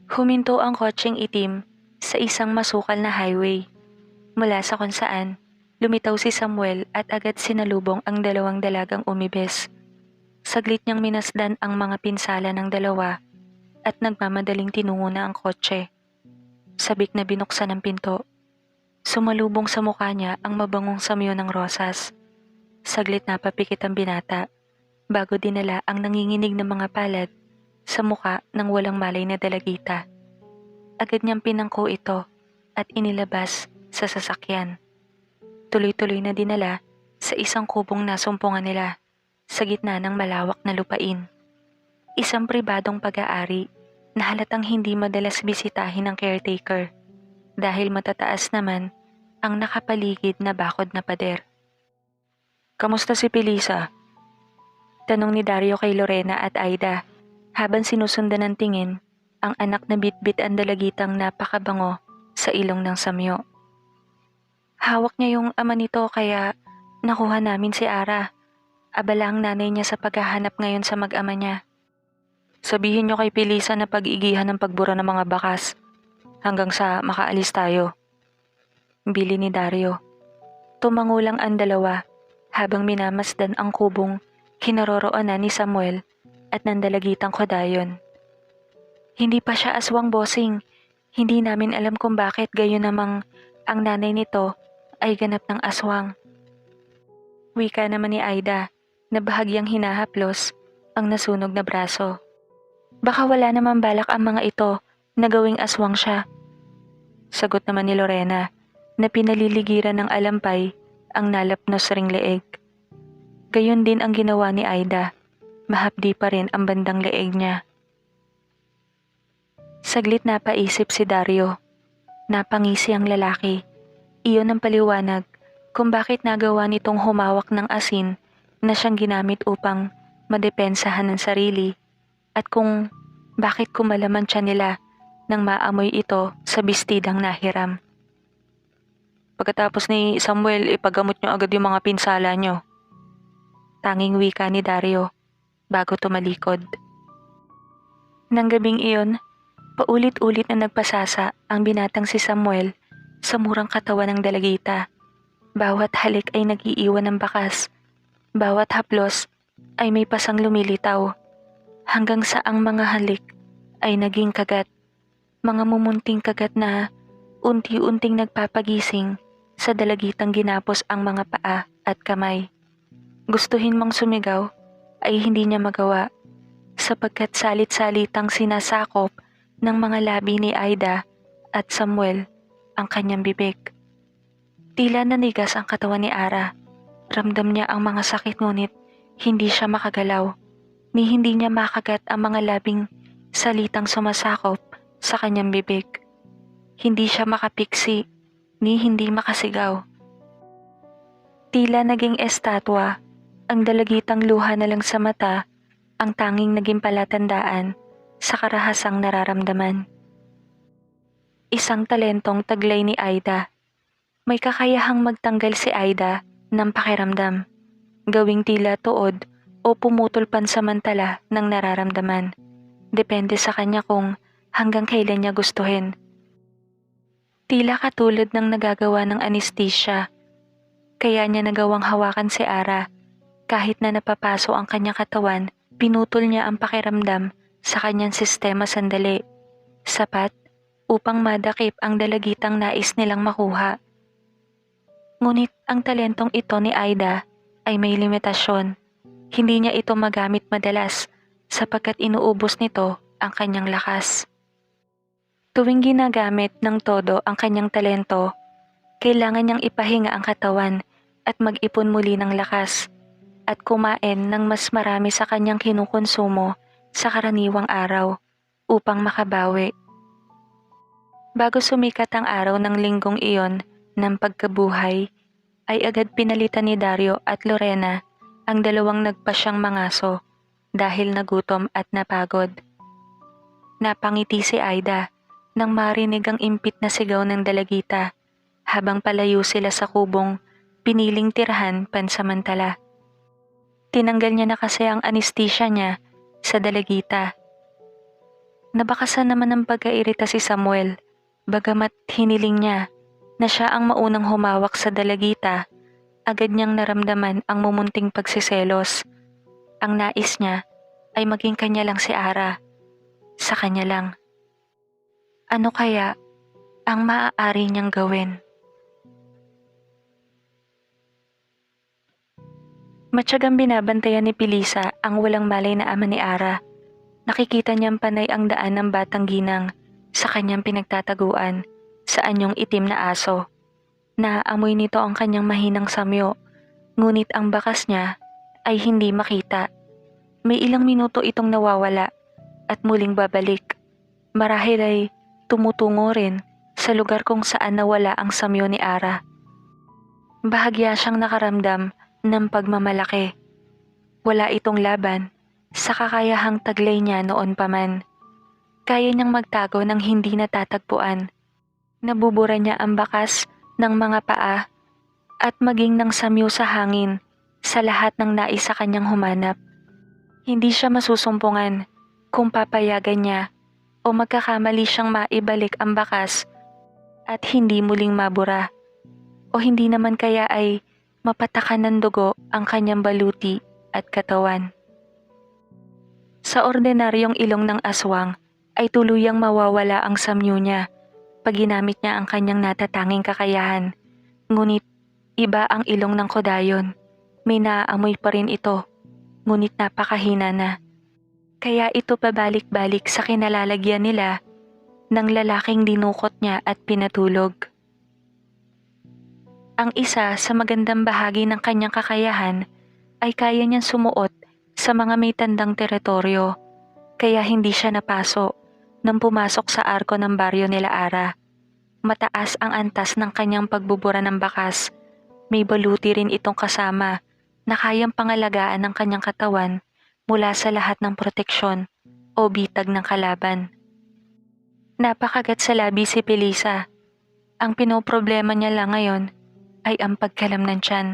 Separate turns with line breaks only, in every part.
Huminto ang kotseng itim sa isang masukal na highway. Mula sa kung saan, lumitaw si Samuel at agad sinalubong ang dalawang dalagang umibes. Saglit niyang minasdan ang mga pinsala ng dalawa at nagmamadaling tinungo na ang kotse. Sabik na binuksan ang pinto. Sumalubong sa mukha niya ang mabangong samyo ng rosas. Saglit na papikit ang binata bago dinala ang nanginginig na mga palad sa muka ng walang malay na dalagita. Agad niyang pinangko ito at inilabas sa sasakyan. Tuloy-tuloy na dinala sa isang kubong nasumpungan nila sa gitna ng malawak na lupain. Isang pribadong pag-aari na halatang hindi madalas bisitahin ng caretaker dahil matataas naman ang nakapaligid na bakod na pader. "Kamusta si Pilisa?" Tanong ni Dario kay Lorena at Aida habang sinusundan ng tingin ang anak na bitbit ang dalagitang napakabango sa ilong ng samyo. "Hawak niya yung ama nito kaya nakuha namin si Ara. Abala ang nanay niya sa paghahanap ngayon sa mag-ama niya." "Sabihin niyo kay Pilisa na pag-igihan ng pagbura ng mga bakas hanggang sa makaalis tayo," bili ni Dario. Tumangulang ang dalawa habang minamasdan ang kubong kinaroroonan ni Samuel at ng dalagitang kodayon. "Hindi pa siya aswang, bossing. Hindi namin alam kung bakit gayon namang ang nanay nito ay ganap ng aswang." Wika naman ni Aida na bahagyang hinahaplos ang nasunog na braso. "Baka wala naman balak ang mga ito na gawing aswang siya." Sagot naman ni Lorena na pinaliligiran ng alampay ang nalapnos ring leeg. Gayon din ang ginawa ni Aida. Mahapdi pa rin ang bandang leeg niya. Saglit napaisip si Dario. Napangisi ang lalaki. Iyon ang paliwanag kung bakit nagawa nitong humawak ng asin na siyang ginamit upang madepensahan ng sarili at kung bakit kumalaman siya nila nang maamoy ito sa bestidang nahiram. "Pagkatapos ni Samuel, ipagamot niyo agad yung mga pinsala niyo." Tanging wika ni Dario bago tumalikod. Nang gabing iyon, paulit-ulit na nagpasasa ang binatang si Samuel sa murang katawan ng dalagita. Bawat halik ay nag-iiwan ng bakas. Bawat haplos ay may pasang lumilitaw. Hanggang sa ang mga halik ay naging kagat. Mga mumunting kagat na unti-unting nagpapagising sa dalagitang ginapos ang mga paa at kamay. Gustuhin mang sumigaw ay hindi niya magawa sapagkat salit-salitang sinasakop ng mga labi ni Aida at Samuel ang kanyang bibig. Tila nanigas ang katawan ni Ara. Ramdam niya ang mga sakit ngunit hindi siya makagalaw ni hindi niya makagat ang mga labing salitang sumasakop sa kanyang bibig. Hindi siya makapiksi ni hindi makasigaw. Tila naging estatwa, ang dalagitang luha na lang sa mata ang tanging naging palatandaan sa karahasang nararamdaman. Isang talentong taglay ni Aida. May kakayahang magtanggal si Aida ng pakiramdam, gawing tila tuod o pumutol pansamantala ng nararamdaman. Depende sa kanya kung hanggang kailan niya gustuhin. Tila katulad ng nagagawa ng anesthesia, kaya niya nagawang hawakan si Ara. Kahit na napapaso ang kanyang katawan, pinutol niya ang pakiramdam sa kanyang sistema sandali. Sapat upang madakip ang dalagitang nais nilang makuha. Ngunit ang talentong ito ni Aida ay may limitasyon. Hindi niya ito magamit madalas sapagkat inuubos nito ang kanyang lakas. Tuwing ginagamit ng todo ang kanyang talento, kailangan niyang ipahinga ang katawan at mag-ipon muli ng lakas at kumain ng mas marami sa kanyang kinukonsumo sa karaniwang araw upang makabawi. Bago sumikat ang araw ng linggong iyon ng pagkabuhay, ay agad pinalitan ni Dario at Lorena ang dalawang nagpasyang mangaso dahil nagutom at napagod. Napangiti si Aida nang marinig ang impit na sigaw ng dalagita habang palayo sila sa kubong piniling tirahan pansamantala. Tinanggal niya na kasi ang anesthesia niya sa dalagita. Nabakasan naman ng pagkairita si Samuel, bagamat hiniling niya na siya ang maunang humawak sa dalagita, agad niyang naramdaman ang mumunting pagsiselos. Ang nais niya ay maging kanya lang si Ara, sa kanya lang. Ano kaya ang maaari niyang gawin? Matyagang binabantayan ni Pilisa ang walang malay na ama ni Ara. Nakikita niyang panay ang daan ng batang ginang sa kanyang pinagtataguan sa anyong itim na aso. Naaamoy nito ang kanyang mahinang samyo, ngunit ang bakas niya ay hindi makita. May ilang minuto itong nawawala at muling babalik. Marahil ay tumutungo rin sa lugar kung saan nawala ang samyo ni Ara. Bahagya siyang nakaramdam ng pagmamalaki. Wala itong laban sa kakayahang taglay niya noon pa man. Kaya niyang magtago ng hindi natatagpuan. Nabubura niya ang bakas ng mga paa at maging ng samyo sa hangin sa lahat ng nais sa kanyang humanap. Hindi siya masusumpungan kung papayagan niya o magkakamali siyang maibalik ang bakas at hindi muling mabura. O hindi naman kaya ay mapatakan ng dugo ang kanyang baluti at katawan. Sa ordinaryong ilong ng aswang ay tuluyang mawawala ang samyo niya pag ginamit niya ang kanyang natatanging kakayahan. Ngunit iba ang ilong ng kodayon. May naaamoy pa rin ito, ngunit napakahina na. Kaya ito pabalik-balik sa kinalalagyan nila ng lalaking dinukot niya at pinatulog. Ang isa sa magandang bahagi ng kanyang kakayahan ay kaya niyang sumuot sa mga may tandang teritoryo, kaya hindi siya napaso nang pumasok sa arko ng baryo nila Ara. Mataas ang antas ng kanyang pagbubura ng bakas. May baluti rin itong kasama na kayang pangalagaan ng kanyang katawan mula sa lahat ng proteksyon o bitag ng kalaban. Napakagat sa labi si Pilisa. Ang pinoproblema niya lang ngayon ay ang pagkalam ng tiyan.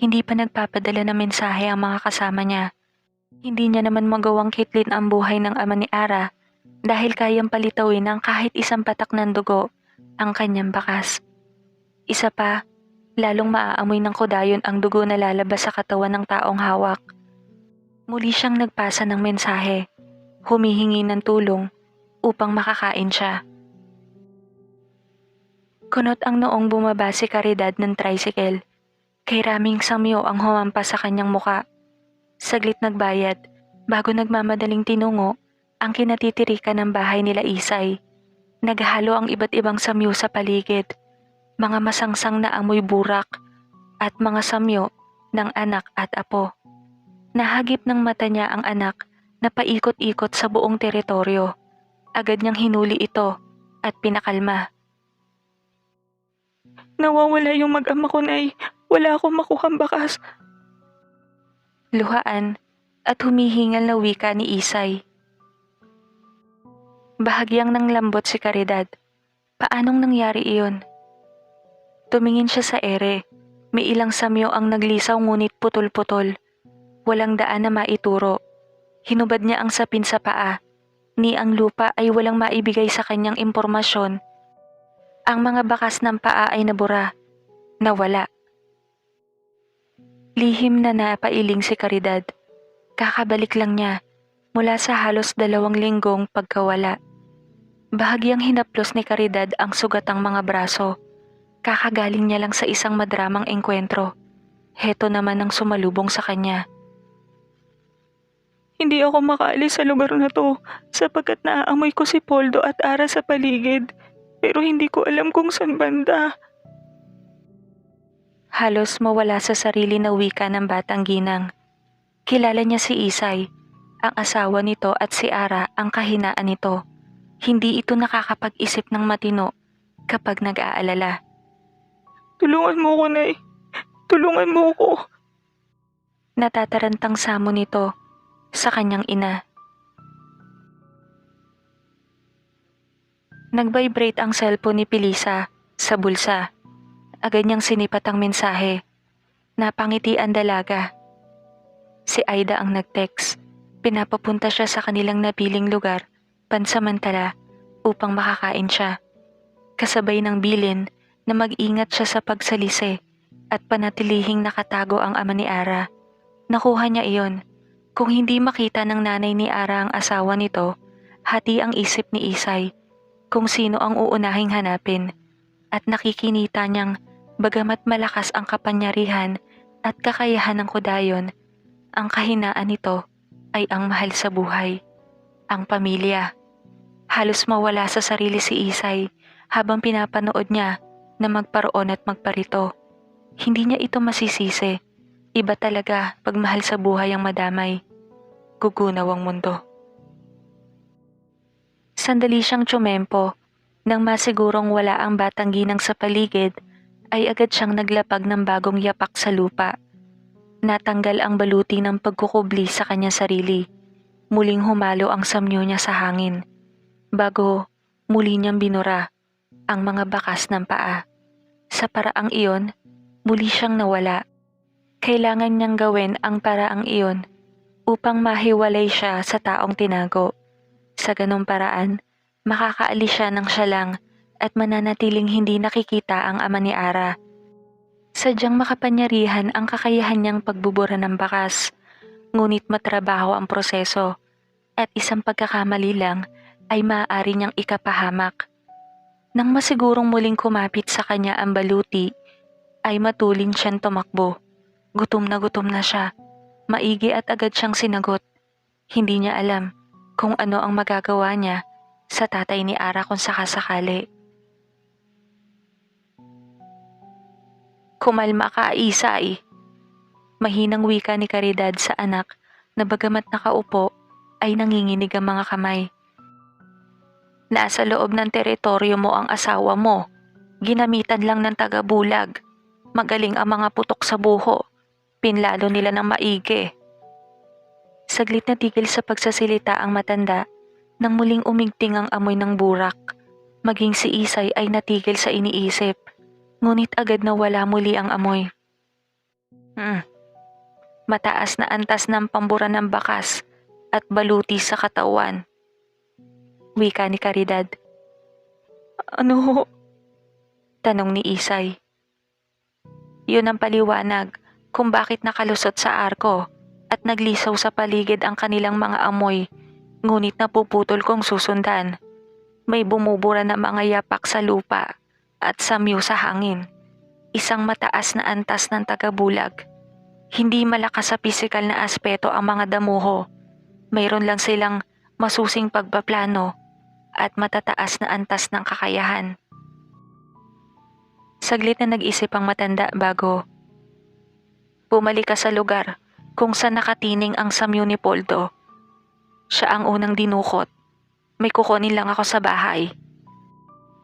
Hindi pa nagpapadala ng mensahe ang mga kasama niya. Hindi niya naman magawang kitlin ang buhay ng ama ni Ara dahil kayang palitawin ng kahit isang patak ng dugo ang kanyang bakas. Isa pa, lalong maaamoy ng kodayon ang dugo na lalabas sa katawan ng taong hawak. Muli siyang nagpasa ng mensahe, humihingi ng tulong upang makakain siya. Kunot ang noong bumaba si Caridad ng tricycle. Kay raming samyo ang humampas sa kanyang muka. Saglit nagbayad bago nagmamadaling tinungo ang kinatitirikan ng bahay nila Isay. Naghalo ang iba't ibang samyo sa paligid. Mga masangsang na amoy burak at mga samyo ng anak at apo. Nahagip ng mata niya ang anak na paikot-ikot sa buong teritoryo. Agad niyang hinuli ito at pinakalma. Nawawala yung mag-ama ko, Nay. Wala akong makuhang bakas. Luhaan at humihingal na wika ni Isay. Bahagyang nang lambot si Caridad. Paanong nangyari iyon? Tumingin siya sa ere. May ilang samyo ang naglisaw ngunit putol-putol. Walang daan na maituro. Hinubad niya ang sapin sa paa. Ni ang lupa ay walang maibigay sa kanyang impormasyon. Ang mga bakas ng paa ay nabura. Nawala. Lihim na napailing si Caridad. Kakabalik lang niya mula sa halos 2 linggong pagkawala. Bahagyang hinaplos ni Caridad ang sugatang mga braso. Kakagaling niya lang sa isang madramang engkwentro. Heto naman ang sumalubong sa kanya. Hindi ako makaalis sa lugar na to sapagkat naaamoy ko si Poldo at Ara sa paligid. Pero hindi ko alam kung saan banda. Halos mawala sa sarili na wika ng batang ginang. Kilala niya si Isay, ang asawa nito at si Ara ang kahinaan nito. Hindi ito nakakapag-isip ng matino kapag nag-aalala. Tulungan mo ko, Nay. Tulungan mo ko. Natatarantang samo nito sa kanyang ina. Nag-vibrate ang cellphone ni Pilisa sa bulsa. Agad niyang sinipat ang mensahe. Napangiti ang dalaga. Si Aida ang nag-text. Pinapapunta siya sa kanilang napiling lugar pansamantala upang makakain siya. Kasabay ng bilin na mag-ingat siya sa pagsalisi at panatilihing nakatago ang ama ni Ara. Nakuha niya iyon. Kung hindi makita ng nanay ni Ara ang asawa nito, hati ang isip ni Isay kung sino ang uunahing hanapin at nakikinita niyang bagamat malakas ang kapangyarihan at kakayahan ng kudayon, ang kahinaan nito ay ang mahal sa buhay, ang pamilya. Halos mawala sa sarili si Isay habang pinapanood niya na magparoon at magparito. Hindi niya ito masisisi. Iba talaga pag mahal sa buhay ang madamay. Gugunaw ang mundo. Sandali siyang tsumempo. Nang masigurong wala ang batang ginang sa paligid, ay agad siyang naglapag ng bagong yapak sa lupa. Natanggal ang baluti ng pagkukubli sa kanya sarili. Muling humalo ang samyo niya sa hangin. Bago muli niyang binura ang mga bakas ng paa. Sa paraang iyon, muli siyang nawala. Kailangan niyang gawin ang paraang iyon upang mahiwalay siya sa taong tinago. Sa ganung paraan, makakaalis siya ng siya lang at mananatiling hindi nakikita ang ama ni Ara. Sadyang makapanyarihan ang kakayahan niyang pagbubura ng bakas, ngunit matrabaho ang proseso at isang pagkakamali lang ay maaari niyang ikapahamak. Nang masigurong muling kumapit sa kanya ang baluti, ay matulin siyang tumakbo. Gutom na siya. Maigi at agad siyang sinagot. Hindi niya alam kung ano ang magagawa niya sa tatay ni Ara kung sakasakali. Kumalma ka, Isay. Mahinang wika ni Caridad sa anak na bagamat nakaupo ay nanginginig ang mga kamay. Nasa loob ng teritoryo mo ang asawa mo. Ginamitan lang ng taga-bulag. Magaling ang mga putok sa buho. Pinlalo nila ng maigi. Saglit na tigil sa pagsasalita ang matanda nang muling umigting ang amoy ng burak. Maging si Isay ay natigil sa iniisip. Ngunit agad na wala muli ang amoy. Mataas na antas ng pambura ng bakas at baluti sa katawan. Wika ni Caridad. Ano? Tanong ni Isay. Yun ang paliwanag kung bakit nakalusot sa arko at naglisaw sa paligid ang kanilang mga amoy, ngunit napuputol kong susundan. May bumubura na mga yapak sa lupa at samyo sa hangin. Isang mataas na antas ng tagabulag. Hindi malakas sa pisikal na aspeto ang mga damuho. Mayroon lang silang masusing pagpaplano at matataas na antas ng kakayahan. Saglit na nag-isip ang matanda bago bumalik ka sa lugar kung saan nakatining ang samyo ni Poldo. Siya ang unang dinukot. May kukunin lang ako sa bahay.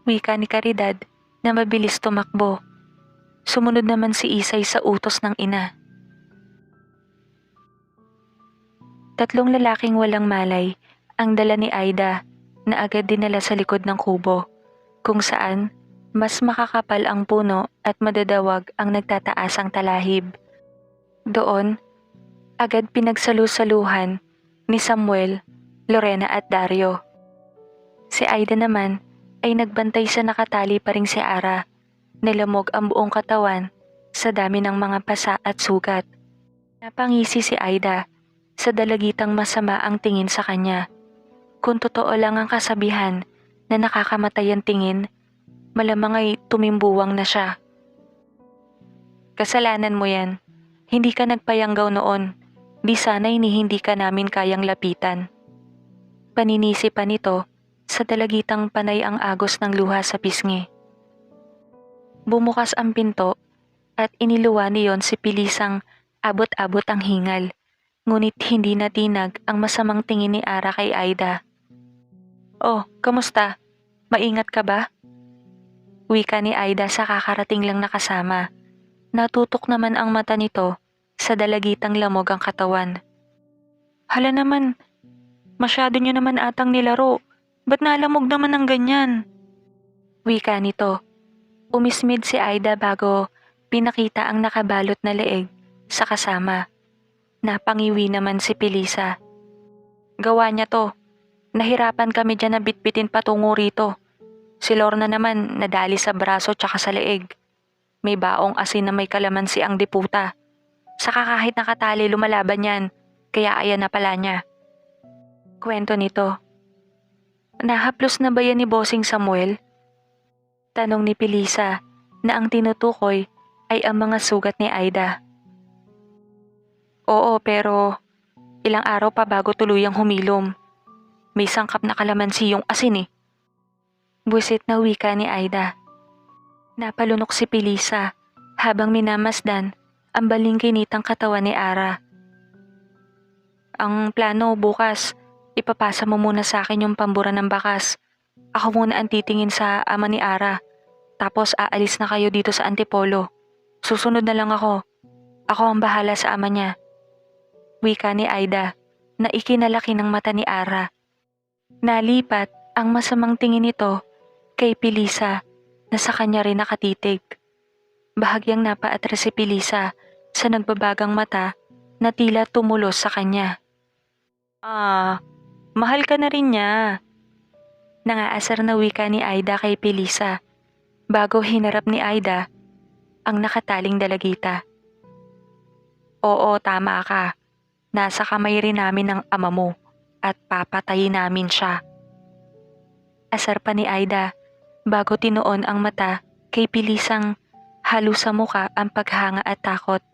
Wika ni Caridad na mabilis tumakbo. Sumunod naman si Isay sa utos ng ina. 3 lalaking walang malay ang dala ni Aida na agad dinala sa likod ng kubo, kung saan mas makakapal ang puno at madadawag ang nagtataasang talahib. Doon, agad pinagsalusaluhan ni Samuel, Lorena at Dario. Si Aida naman ay nagbantay sa nakatali pa ring si Ara. Nilamog ang buong katawan sa dami ng mga pasa at sugat. Napangisi si Aida sa dalagitang masama ang tingin sa kanya. Kung totoo lang ang kasabihan na nakakamatay ang tingin, malamang ay tumimbuwang na siya. Kasalanan mo yan. Hindi ka nagpayanggaw noon. Di sana'y hindi ka namin kayang lapitan. Paninisi pa nito sa dalagitang panay ang agos ng luha sa pisngi. Bumukas ang pinto at iniluwa niyon si Pilisang abot-abot ang hingal. Ngunit hindi natinag ang masamang tingin ni Ara kay Aida. Oh, kamusta? Maingat ka ba? Wika ni Aida sa kakarating lang na kasama. Natutok naman ang mata nito sa dalagitang lamog ang katawan. Hala naman, masyado niyo naman atang nilaro. Ba't nalamog naman ng ganyan? Wika nito. Umismid si Aida bago pinakita ang nakabalot na leeg sa kasama. Napangiwi naman si Pilisa. Gawa niya to. Nahirapan kami dyan na bitbitin patungo rito. Si Lorna naman nadali sa braso tsaka sa leeg. May baong asin na may kalamansi ang diputa. Saka kahit nakatali lumalaban yan, kaya ayan na pala niya. Kwento nito. Nahaplos na ba yan ni Bossing Samuel? Tanong ni Pilisa na ang tinutukoy ay ang mga sugat ni Aida. Oo, pero ilang araw pa bago tuluyang humilom. May sangkap na kalamansi yung asin eh. Buwisit na wika ni Aida. Napalunok si Pilisa habang minamasdan ang balingkinitang katawan ni Ara. Ang plano bukas, ipapasa mo muna sa akin yung pambura ng bakas. Ako muna ang titingin sa ama ni Ara. Tapos aalis na kayo dito sa Antipolo. Susunod na lang ako. Ako ang bahala sa ama niya. Wika ni Aida na ikinalaki ng mata ni Ara. Nalipat ang masamang tingin nito kay Pilisa na sa kanya rin nakatitig. Bahagyang napaatras si Pilisa sa nagbabagang mata na tila tumulos sa kanya. Mahal ka na rin niya. Nangaasar na wika ni Aida kay Pilisa bago hinarap ni Aida ang nakataling dalagita. Oo, tama ka. Nasa kamay rin namin ng ama mo at papatayin namin siya. Asar pa ni Aida bago tinuon ang mata kay Pilisang halos sa muka ang paghanga at takot.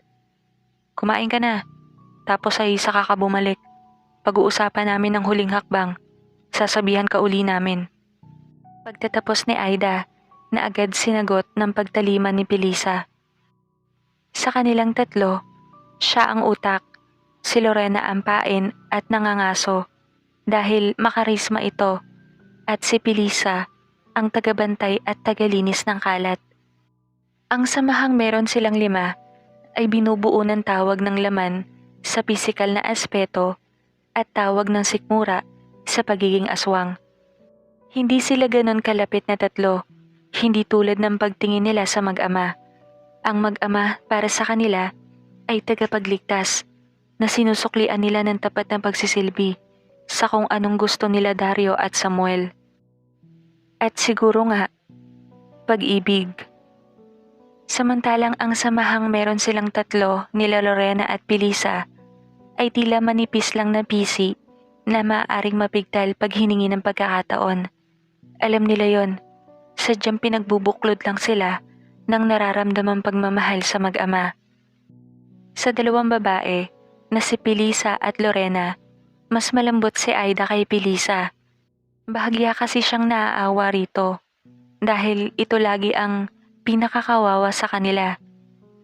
Kumain ka na, tapos ay saka ka bumalik. Pag-uusapan namin ang huling hakbang. Sasabihan ka uli namin. Pagtatapos ni Aida na agad sinagot ng pagtaliman ni Pilisa. Sa kanilang tatlo, siya ang utak, si Lorena ang pain at nangangaso dahil makarisma ito at si Pilisa ang tagabantay at tagalinis ng kalat. Ang samahang meron silang 5 ay binubuo ng tawag ng laman sa pisikal na aspeto at tawag ng sikmura sa pagiging aswang. Hindi sila ganon kalapit na 3, hindi tulad ng pagtingin nila sa mag-ama. Ang mag-ama para sa kanila ay tagapagligtas na sinusuklian nila ng tapat na pagsisilbi sa kung anong gusto nila Dario at Samuel. At siguro nga, pag-ibig. Samantalang ang samahang meron silang 3 nila Lorena at Pilisa ay tila manipis lang na pisi na maaaring mapigtal pag hiningi ng pagkakataon. Alam nila yon, sadyang pinagbubuklod lang sila ng nararamdamang pagmamahal sa mag-ama. Sa 2 babae na si Pilisa at Lorena, mas malambot si Aida kay Pilisa. Bahagya kasi siyang naaawa rito dahil ito lagi ang pinakakawawa sa kanila.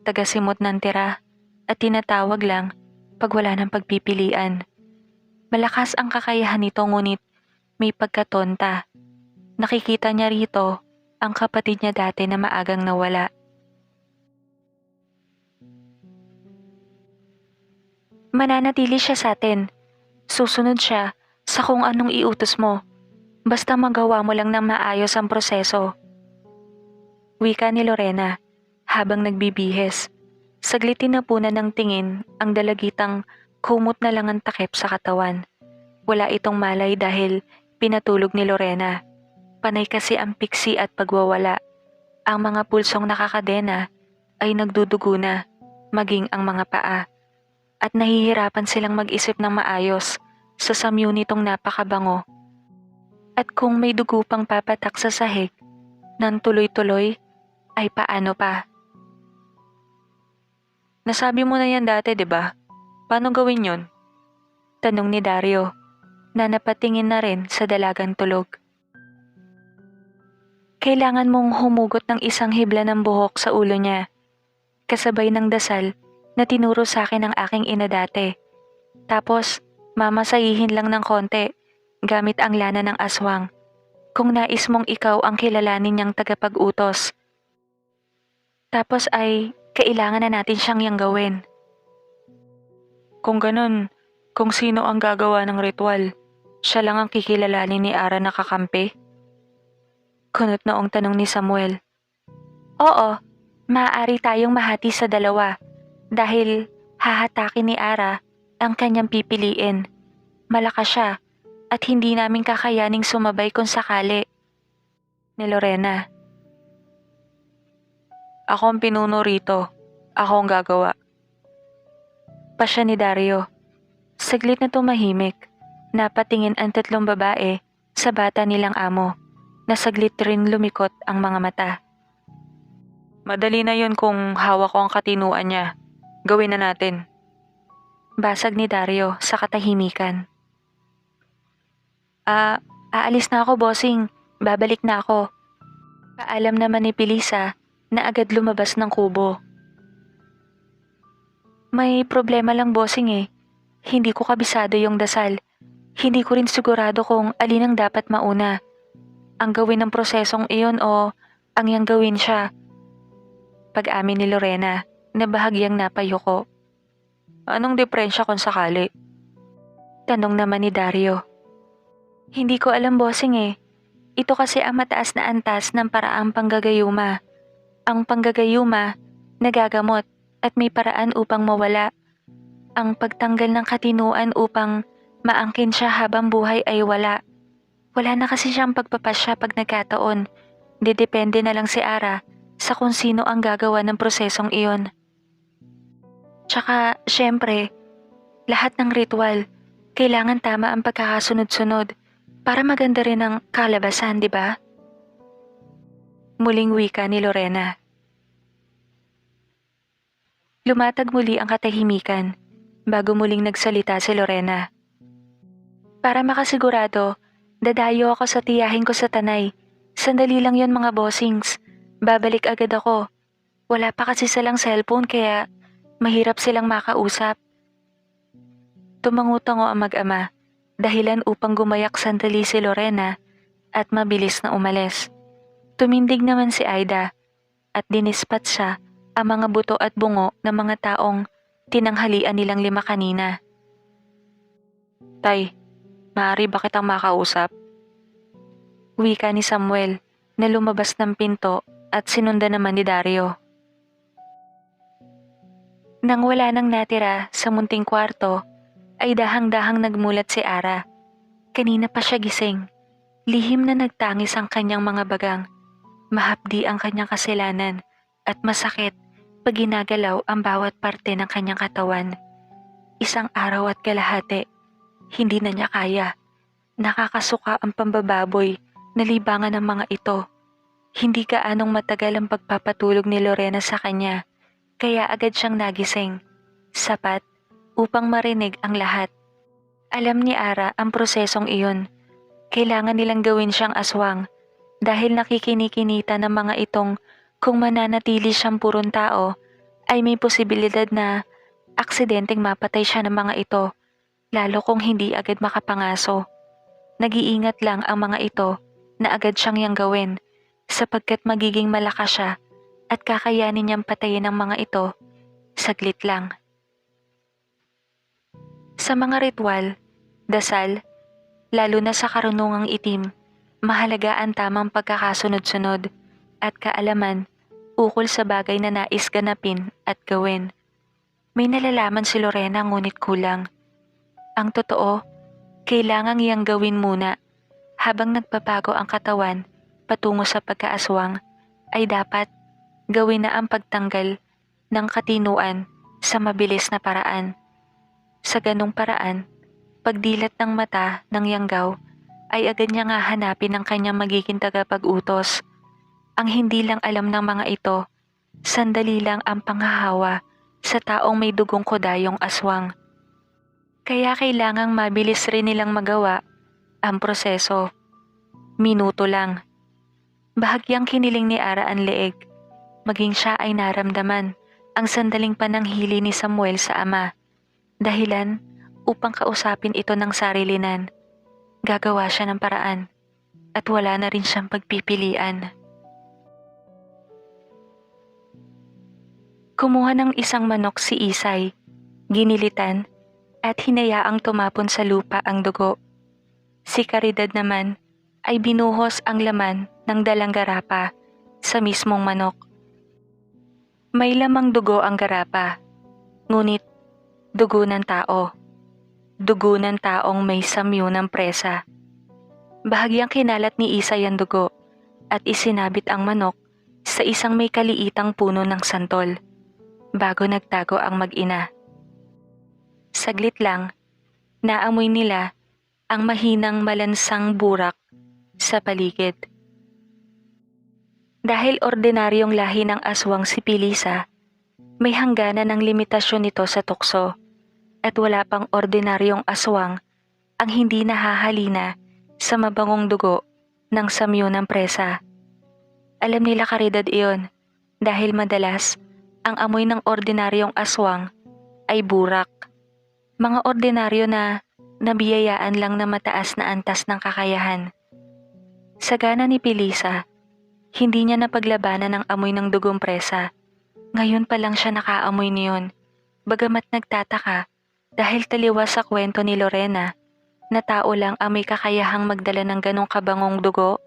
Tagasimot ng tira at tinatawag lang pag wala ng pagpipilian. Malakas ang kakayahan nito ngunit may pagkatonta. Nakikita niya rito ang kapatid niya dati na maagang nawala. Mananatili siya sa atin. Susunod siya sa kung anong iutos mo. Basta magawa mo lang ng maayos ang proseso. Wika ni Lorena habang nagbibihes. Saglit tinapunan ng tingin ang dalagitang kumot na lang ang takip sa katawan. Wala itong malay dahil pinatulog ni Lorena. Panay kasi ang piksi at pagwawala. Ang mga pulsong nakakadena ay nagdudugo na, maging ang mga paa. At nahihirapan silang mag-isip ng maayos sa samyo nitong napakabango. At kung may dugo pang papatak sa sahig, nang tuloy-tuloy, ay paano pa? Nasabi mo na yan dati, 'di ba? Paano gawin yon? Tanong ni Dario, na napatingin na rin sa dalagang tulog. Kailangan mong humugot ng isang hibla ng buhok sa ulo niya, kasabay ng dasal na tinuro sa akin ng aking ina dati. Tapos, mamasahihin lang ng konti, gamit ang lana ng aswang, kung nais mong ikaw ang kilalanin niyang tagapag-utos. Tapos ay, kailangan na natin siyang yang gawin. Kung ganun, kung sino ang gagawa ng ritual, siya lang ang kikilalanin ni Ara na kakampi? Kunot noong tanong ni Samuel. Oo, maaari tayong mahati sa 2 dahil hahatakin ni Ara ang kanyang pipiliin. Malakas siya, at hindi namin kakayaning sumabay kung sakali. Ni Lorena. Ako ang pinuno rito. Ako ang gagawa. Pasya ni Dario. Saglit na tumahimik. Napatingin ang tatlong babae sa bata nilang amo na saglit rin lumikot ang mga mata. Madali na yun kung hawak ko ang katinuan niya. Gawin na natin. Basag ni Dario sa katahimikan. Aalis na ako, bossing. Babalik na ako. Paalam naman ni Pilisa na agad lumabas ng kubo. May problema lang, bossing eh. Hindi ko kabisado yung dasal. Hindi ko rin sigurado kung alin ang dapat mauna. Ang gawin ng prosesong iyon o ang yang gawin siya. Pag-amin ni Lorena na bahagyang napayuko. Anong diferensya kung sakali? Tanong naman ni Dario. Hindi ko alam, bossing eh. Ito kasi ang mataas na antas ng paraang panggagayuma. Ang panggagayuma, nagagamot at may paraan upang mawala. Ang pagtanggal ng katinuan upang maangkin siya habang buhay ay wala. Wala na kasi siyang pagpapasya pag nagkataon. Didepende na lang si Ara sa kung sino ang gagawa ng prosesong iyon. Tsaka, syempre, lahat ng ritual, kailangan tama ang pagkakasunod-sunod para maganda rin ang kalabasan, di ba? Muling wika ni Lorena. Lumatag muli ang katahimikan bago muling nagsalita si Lorena. Para makasigurado, dadayo ako sa tiyahin ko sa Tanay. Sandali lang yon mga bossings. Babalik agad ako. Wala pa kasi silang cellphone kaya mahirap silang makausap. Tumangutango ang mag-ama, dahilan upang gumayak sandali si Lorena at mabilis na umalis. Tumindig naman si Aida at dinispat siya ang mga buto at bungo ng mga taong tinanghalian nilang 5 kanina. Tay, maaari ba kitang makausap? Wika ni Samuel na lumabas ng pinto at sinundan naman ni Dario. Nang wala nang natira sa munting kwarto, ay dahang-dahang nagmulat si Ara. Kanina pa siya gising. Lihim na nagtangis ang kanyang mga bagang. Mahapdi ang kanyang kasalanan at masakit pag ginagalaw ang bawat parte ng kanyang katawan. 1 araw at kalahati, hindi na niya kaya. Nakakasuka ang pambababoy na libangan ng mga ito. Hindi gaanong matagal ang pagpapatulog ni Lorena sa kanya. Kaya agad siyang nagising, sapat upang marinig ang lahat. Alam ni Ara ang prosesong iyon. Kailangan nilang gawin siyang aswang dahil nakikinikinita ng mga itong kung mananatili siyang purong tao ay may posibilidad na aksidenteng mapatay siya ng mga ito, lalo kung hindi agad makapangaso. Nag-iingat lang ang mga ito na agad siyang yang gawin sapagkat magiging malakas siya at kakayanin niyang patayin ang mga ito, saglit lang. Sa mga ritual, dasal, lalo na sa karunungang itim, mahalaga ang tamang pagkakasunod-sunod at kaalaman ukol sa bagay na nais ganapin at gawin. May nalalaman si Lorena ngunit kulang. Ang totoo, kailangang iyang gawin muna habang nagbabago ang katawan patungo sa pagkaaswang ay dapat gawin na ang pagtanggal ng katinuan sa mabilis na paraan. Sa ganong paraan, pagdilat ng mata ng yanggaw ay agad niya nga hanapin ang kanyang magiging tagapag-utos. Ang hindi lang alam ng mga ito, sandali lang ang panghahawa sa taong may dugong kodayong aswang. Kaya kailangang mabilis rin nilang magawa ang proseso. Minuto lang. Bahagyang kiniling ni Ara ang leeg. Maging siya ay naramdaman ang sandaling pananghili ni Samuel sa ama. Dahilan upang kausapin ito ng sarilinan. Gagawa siya ng paraan at wala na rin siyang pagpipilian. Kumuha ng 1 manok si Isay, ginilitan at hinayaang tumapon sa lupa ang dugo. Si Caridad naman ay binuhos ang laman ng dalang garapa sa mismong manok. May lamang dugo ang garapa, ngunit dugo ng tao. dugo ng taong may samyo ng presa. Bahagyang kinalat ni Isay ang dugo at isinabit ang manok sa isang may kaliitang puno ng santol bago nagtago ang mag-ina. Saglit lang, naamoy nila ang mahinang malansang burak sa paligid. Dahil ordinaryong lahi ng aswang si Pilisa, may hangganan ng limitasyon nito sa tukso at wala pang ordinaryong aswang ang hindi nahahalina sa mabangong dugo ng samyo ng presa. Alam nila Caridad iyon dahil madalas ang amoy ng ordinaryong aswang ay burak. Mga ordinaryo na nabiyayaan lang na mataas na antas ng kakayahan. Sa gana ni Pilisa, hindi niya napaglabanan ang amoy ng dugong presa. Ngayon pa lang siya nakaamoy niyon. Bagamat nagtataka dahil taliwas sa kwento ni Lorena na tao lang ang may kakayahang magdala ng ganong kabangong dugo,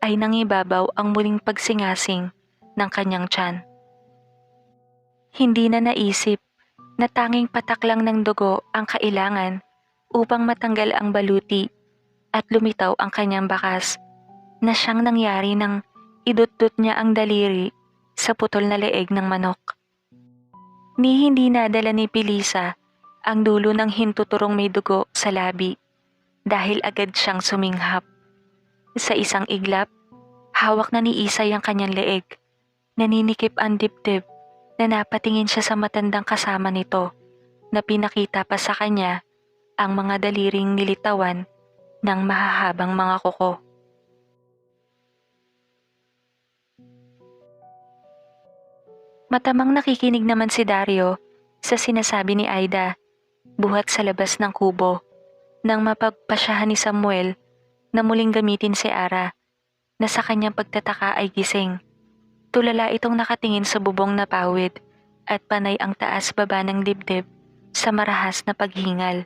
ay nangibabaw ang muling pagsingasing ng kanyang tiyan. Hindi na naisip na tanging patak lang ng dugo ang kailangan upang matanggal ang baluti at lumitaw ang kanyang bakas, na siyang nangyari nang idutdut niya ang daliri sa putol na leeg ng manok. Ni hindi nadala ni Pilisa ang dulo ng hintuturong may dugo sa labi dahil agad siyang suminghap. Sa isang iglap, hawak na ni Isay ang kanyang leeg. Naninikip ang dibdib na napatingin siya sa matandang kasama nito na pinakita pa sa kanya ang mga daliring nilitawan ng mahahabang mga kuko. Matamang nakikinig naman si Dario sa sinasabi ni Aida, buhat sa labas ng kubo, nang mapagpasyahan ni Samuel na muling gamitin si Ara, na sa kanyang pagtataka ay gising. Tulala itong nakatingin sa bubong na pawid at panay ang taas-baba ng dibdib sa marahas na paghingal.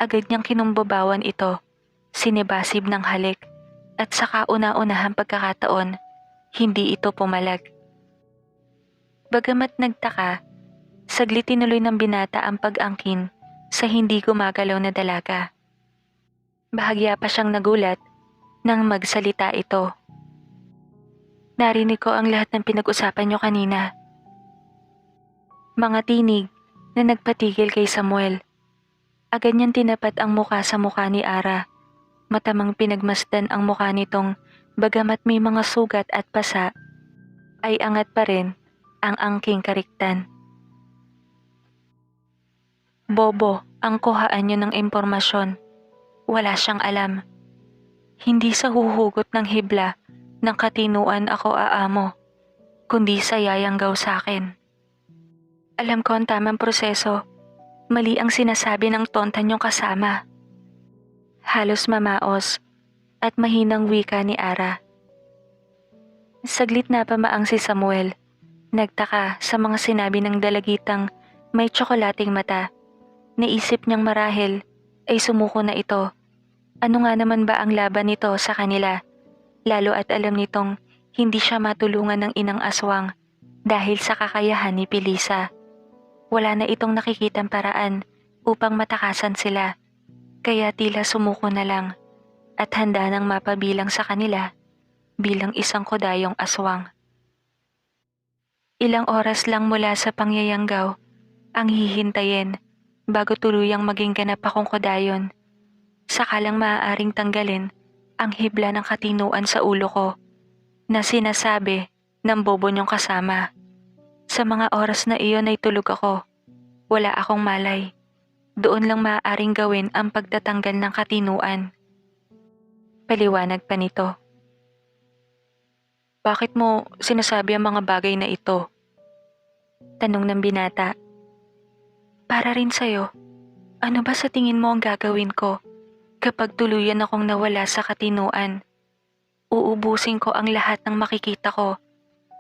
Agad niyang kinumbabawan ito, sinibasib ng halik, at sa kauna-unahang pagkakataon, hindi ito pumalag. Bagamat nagtaka, saglit tinuloy ng binata ang pag-angkin sa hindi gumagalaw na dalaga. Bahagya pa siyang nagulat nang magsalita ito. Narinig ko ang lahat ng pinag-usapan niyo kanina. Mga tinig na nagpatigil kay Samuel. Agad niyang tinapat ang muka sa muka ni Ara. Matamang pinagmasdan ang muka nitong bagamat may mga sugat at pasa, ay angat pa rin ang angking kariktan. Bobo ang kuhaan niyo ng impormasyon. Wala siyang alam. Hindi sa huhugot ng hibla ng katinuan ako aamo, kundi sa yayanggaw sa akin. Alam ko ang tamang proseso. Mali ang sinasabi ng tonta niyong kasama. Halos mamaos at mahinang wika ni Ara. Saglit na pamaang si Samuel. Nagtaka sa mga sinabi ng dalagitang may tsokolating mata. Naisip niyang marahil ay sumuko na ito. Ano nga naman ba ang laban nito sa kanila? Lalo at alam nitong hindi siya matulungan ng inang aswang dahil sa kakayahan ni Pilisa. Wala na itong nakikitang paraan upang matakasan sila. Kaya tila sumuko na lang at handa nang mapabilang sa kanila bilang isang kodayong aswang. Ilang oras lang mula sa pangyayanggaw ang hihintayin bago tuluyang maging ganap akong kodayon. Saka lang maaaring tanggalin ang hibla ng katinuan sa ulo ko na sinasabi ng bobo niyong kasama. Sa mga oras na iyon ay tulog ako. Wala akong malay. Doon lang maaaring gawin ang pagtatanggal ng katinuan. Paliwanag pa nito. Bakit mo sinasabi ang mga bagay na ito? Tanong ng binata. Para rin sa'yo. Ano ba sa tingin mo ang gagawin ko kapag tuluyan akong nawala sa katinuan? Uubusin ko ang lahat ng makikita ko,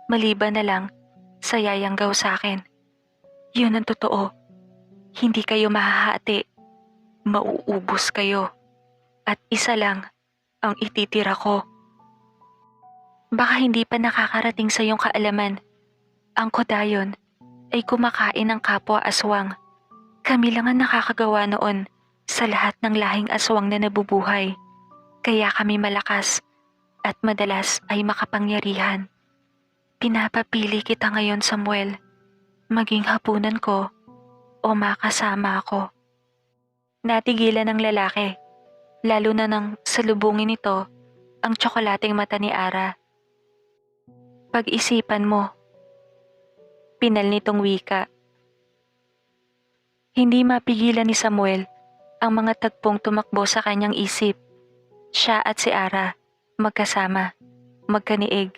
maliban na lang sa yayanggaw sa akin. Yun ang totoo. Hindi kayo mahahati. Mauubos kayo. At isa lang ang ititira ko. Baka hindi pa nakakarating sa iyong kaalaman. Ang kodayon ay kumakain ng kapwa aswang. Kami lang ang nakakagawa noon sa lahat ng lahing aswang na nabubuhay. Kaya kami malakas at madalas ay makapangyarihan. Pinapapili kita ngayon, Samuel, maging hapunan ko o makasama ako. Natigilan ng lalaki, lalo na nang salubungin nito ang tsokolating mata ni Ara. Pag-isipan mo, pinal nitong wika. Hindi mapigilan ni Samuel ang mga tagpong tumakbo sa kanyang isip. Siya at si Ara, magkasama, magkaniig.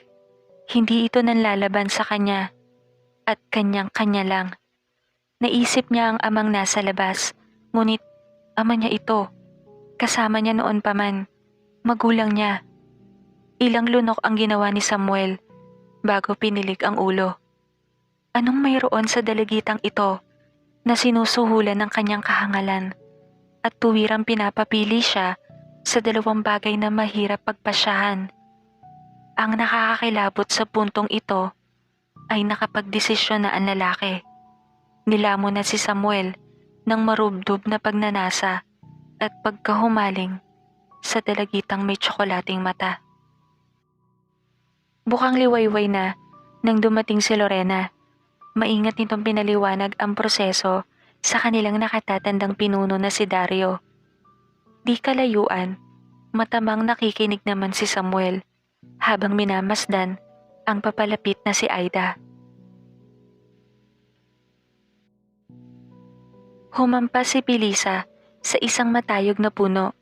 Hindi ito nanlalaban sa kanya at kanyang-kanya lang. Naisip niya ang amang nasa labas, ngunit ama niya ito. Kasama niya noon pa man, magulang niya. Ilang lunok ang ginawa ni Samuel bago pinilig ang ulo. Anong mayroon sa dalagitang ito na sinusuhulan ng kanyang kahangalan at tuwirang pinapapili siya sa dalawang bagay na mahirap pagpasyahan? Ang nakakakilabot sa puntong ito ay nakapagdesisyon na ang lalaki. Nilamon na si Samuel ng marubdob na pagnanasa at pagkahumaling sa dalagitang may tsokolating mata. Bukang liwayway na nang dumating si Lorena. Maingat nitong pinaliwanag ang proseso sa kanilang nakatatandang pinuno na si Dario. Di kalayuan, matamang nakikinig naman si Samuel habang minamasdan ang papalapit na si Aida. Humampas si Pilisa sa isang matayog na puno.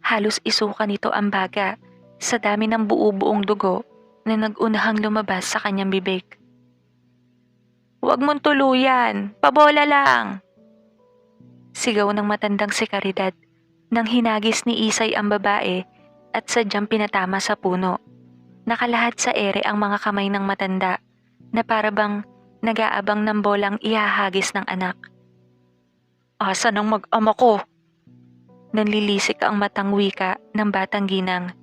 Halos isuka nito ang baga sa dami ng buo-buong dugo na nag-unahang lumabas sa kanyang bibig. "Huwag mong tuluyan, pabola lang!" Sigaw ng matandang si Caridad nang hinagis ni Isay ang babae at sadyang pinatama sa puno. Nakalahad sa ere ang mga kamay ng matanda na parabang nag-aabang ng bolang ihahagis ng anak. "Asa ng mag-ama ko?" Nanlilisik ang matang wika ng batang ginang.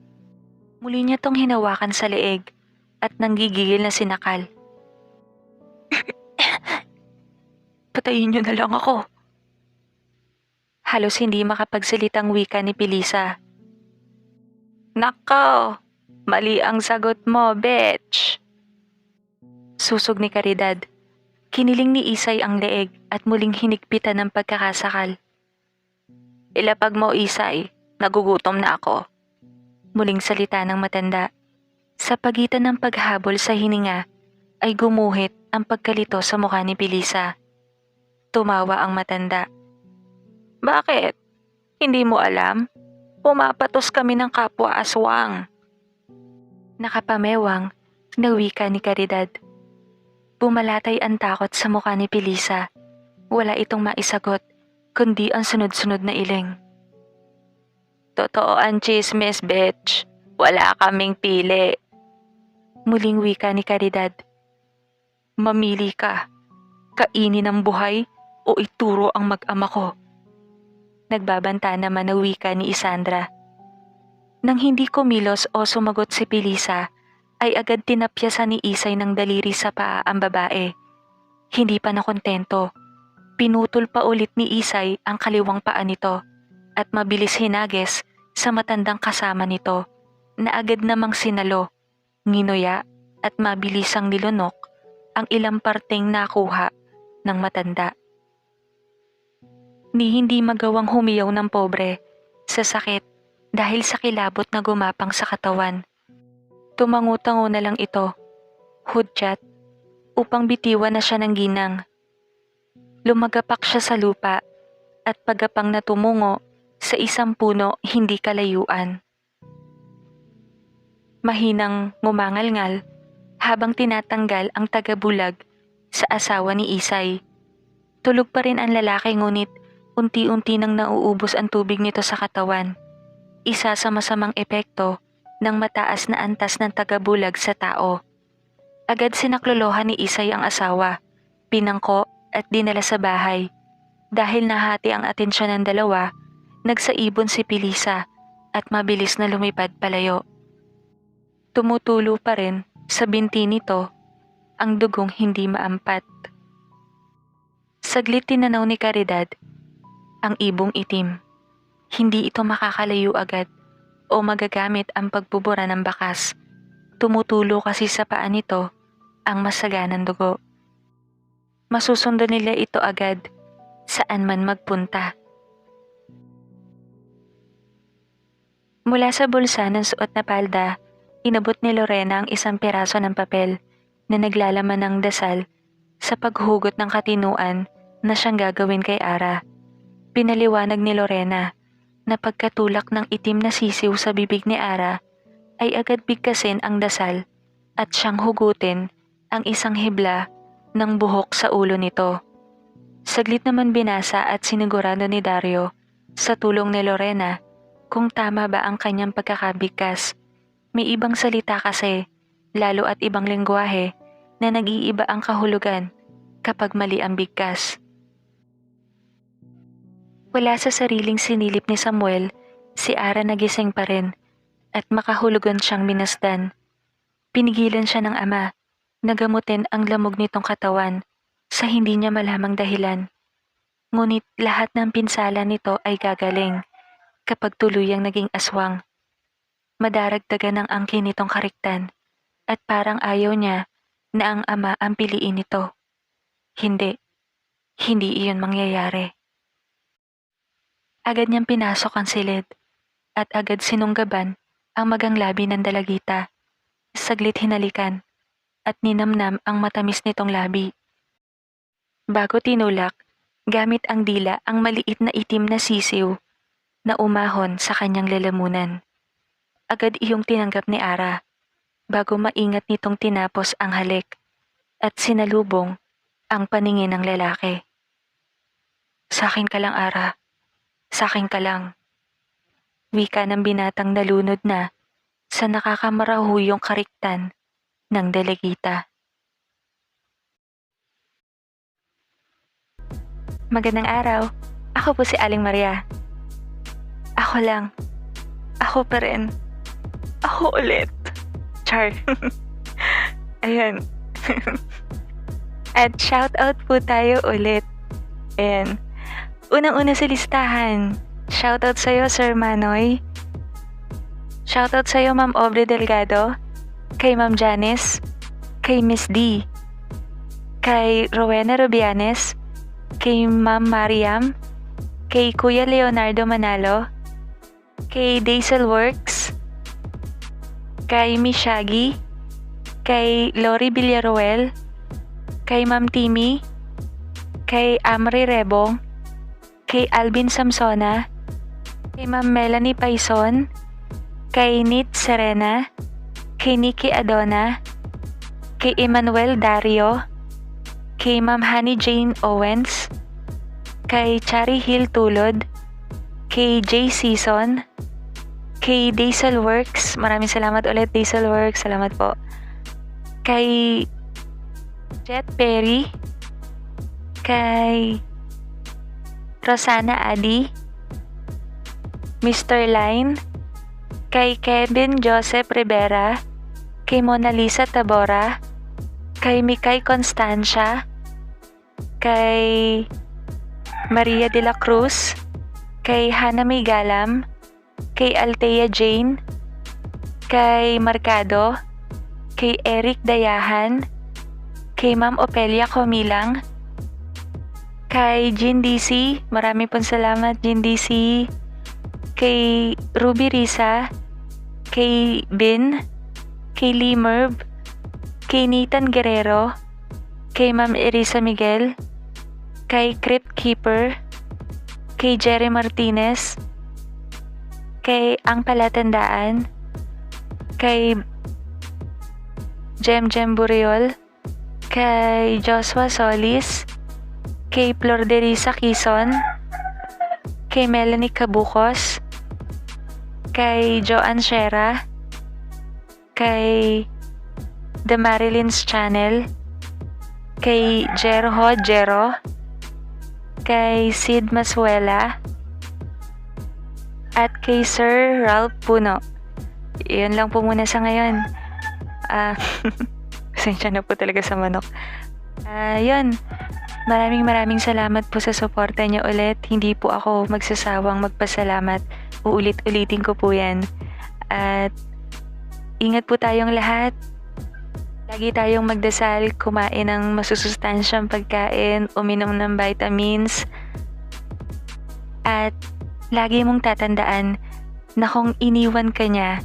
Muli niya tong hinawakan sa leeg at nanggigigil na sinakal. "Patayin niyo na lang ako." Halos hindi makapagsalitang wika ni Pilisa. "Nako, mali ang sagot mo, bitch!" Susog ni Caridad. Kiniling ni Isay ang leeg at muling hinigpitan ng pagkakasakal. "Ilapag mo, Isay, nagugutom na ako." Muling salita ng matanda. Sa pagitan ng paghabol sa hininga ay gumuhit ang pagkalito sa mukha ni Pilisa. Tumawa ang matanda. "Bakit? Hindi mo alam? Pumapatos kami ng kapwa aswang." Nakapamewang na wika ni Caridad. Bumalatay ang takot sa mukha ni Pilisa. Wala itong maisagot kundi ang sunod-sunod na iling. "Totoo ang chismis, bitch. Wala kaming pili." Muling wika ni Caridad. "Mamili ka. Kainin ang buhay o ituro ang mag-ama ko." Nagbabanta naman na wika ni Isandra. Nang hindi kumilos o sumagot si Pilisa, ay agad tinapyasan ni Isay ng daliri sa paa ang babae. Hindi pa nakontento. Pinutol pa ulit ni Isay ang kaliwang paa nito at mabilis hinagis sa matandang kasama nito na agad namang sinalo, nginuya at mabilisang nilunok ang ilang parteng nakuha ng matanda. Ni hindi magawang humiyaw ng pobre sa sakit dahil sa kilabot na gumapang sa katawan. Tumango-tango na lang ito, hudyat, upang bitiwan na siya ng ginang. Lumagapak siya sa lupa at pagapang na tumungo sa isang puno hindi kalayuan. Mahinang ngumangalngal habang tinatanggal ang tagabulag sa asawa ni Isay. Tulog pa rin ang lalaki ngunit unti-unti nang nauubos ang tubig nito sa katawan. Isa sa masamang epekto ng mataas na antas ng tagabulag sa tao. Agad sinaklolohan ni Isay ang asawa, pinangko at dinala sa bahay. Dahil nahati ang atensyon ng dalawa, nagsaibon si Pilisa at mabilis na lumipad palayo. Tumutulo pa rin sa binti nito ang dugong hindi maampat. Saglit tinanaw ni Caridad ang ibong itim. Hindi ito makakalayo agad o magagamit ang pagbubura ng bakas. Tumutulo kasi sa paa nito ang masaganang dugo. Masusundan nila ito agad saan man magpunta. Mula sa bulsa ng suot na palda, inabot ni Lorena ang isang piraso ng papel na naglalaman ng dasal sa paghugot ng katinuan na siyang gagawin kay Ara. Pinaliwanag ni Lorena na pagkatulak ng itim na sisiw sa bibig ni Ara ay agad bigkasin ang dasal at siyang hugutin ang isang hibla ng buhok sa ulo nito. Saglit naman binasa at sinigurado ni Dario sa tulong ni Lorena kung tama ba ang kanyang pagkakabigkas. May ibang salita kasi, lalo at ibang lengguwahe, na nag-iiba ang kahulugan kapag mali ang bigkas. Wala sa sariling sinilip ni Samuel, si Ara nagising pa rin at makahulugan siyang minasdan. Pinigilan siya ng ama na gamutin ang lamog nitong katawan sa hindi niya malamang dahilan. Ngunit lahat ng pinsala nito ay gagaling kapag tuluyang naging aswang. Madaragdagan ng angkin nitong kariktan at parang ayaw niya na ang ama ang piliin nito. Hindi iyon mangyayari. Agad niyang pinasok ang silid at agad sinunggaban ang magang labi ng dalagita. Saglit hinalikan at ninamnam ang matamis nitong labi. Bago tinulak, gamit ang dila ang maliit na itim na sisiw na umahon sa kanyang lalamunan. Agad iyong tinanggap ni Ara bago maingat nitong tinapos ang halik at sinalubong ang paningin ng lalaki. "Sakin ka lang, Ara. Sakin ka lang." Wika ng binatang nalunod na sa nakakamarahuyong kariktan ng dalagita. Magandang araw. Ako po si Aling Maria. Ako lang. Ako pa rin. Ako ulit. Char. Ayan. At shoutout po tayo ulit. Ayan. Unang-una sa listahan. Shoutout sa'yo, Sir Manoy. Shoutout sa'yo, Ma'am Aubrey Delgado. Kay Ma'am Janice. Kay Miss D. Kay Rowena Rubianes. Kay Ma'am Mariam. Kay Kuya Leonardo Manalo. Kay Daisel Works. Kay Miss Shaggy. Kay Lori Villaruel. Kay Ma'am Timmy. Kay Amri Rebong. Kay Alvin Samsona. Kay Ma'am Melanie Paison. Kay Nit Serena. Kay Nikki Adona. Kay Emmanuel Dario. Kay Ma'am Honey Jane Owens. Kay Chari Hill Tulod. Kay Jay Season. Kay Daisel Works. Maraming salamat ulit, Daisel Works. Salamat po. Kay Jet Perry. Kay Rosana Adi. Mr. Line. Kay Kevin Joseph Rivera. Kay Mona Lisa Tabora. Kay Mikay Constancia. Kay Maria de la Cruz. Kay Hannah May Galam. Kay Althea Jane. Kay Marcado. Kay Eric Dayahan. Kay Ma'am Opelia Comilang. Kay Jean DC. Marami pong salamat, Jean DC. Kay Ruby Risa. Kay Bin. Kay Lee Merv. Kay Nathan Guerrero. Kay Ma'am Erisa Miguel. Kay Crypt Keeper. Kay Jerry Martinez. Kay Ang Palatandaan. Kay Jem Buriol. Kay Joshua Solis. Kay Flor de Risa Quizon. Kay Melanie Cabukos. Kay Joanne Shera. Kay The Marilyn's Channel. Kay Jerho Jero. Kay Sid Masuela. At kay Sir Ralph Puno. Iyon lang po muna sa ngayon. Pasensya na po talaga sa manok. Yun. Maraming salamat po sa suporta niyo ulit. Hindi po ako magsasawang magpasalamat. Uulit-ulitin ko po yan. At ingat po tayong lahat. Lagi tayong magdasal, kumain ng masusustansyang pagkain, uminom ng vitamins. At lagi mong tatandaan na kung iniwan ka niya,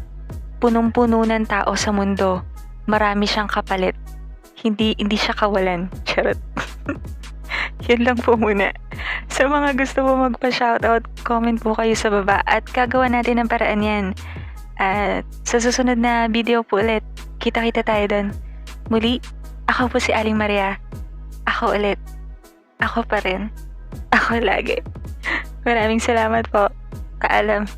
punong-puno ng tao sa mundo, marami siyang kapalit. Hindi siya kawalan. Charot. Yun lang po muna. Sa mga gusto po magpa-shoutout, comment po kayo sa baba at gagawa natin ng paraan yan. At sa susunod na video po ulit, kita-kita tayo doon. Muli, ako po si Aling Maria. Ako ulit. Ako pa rin. Ako lagi. Maraming salamat po. Paalam.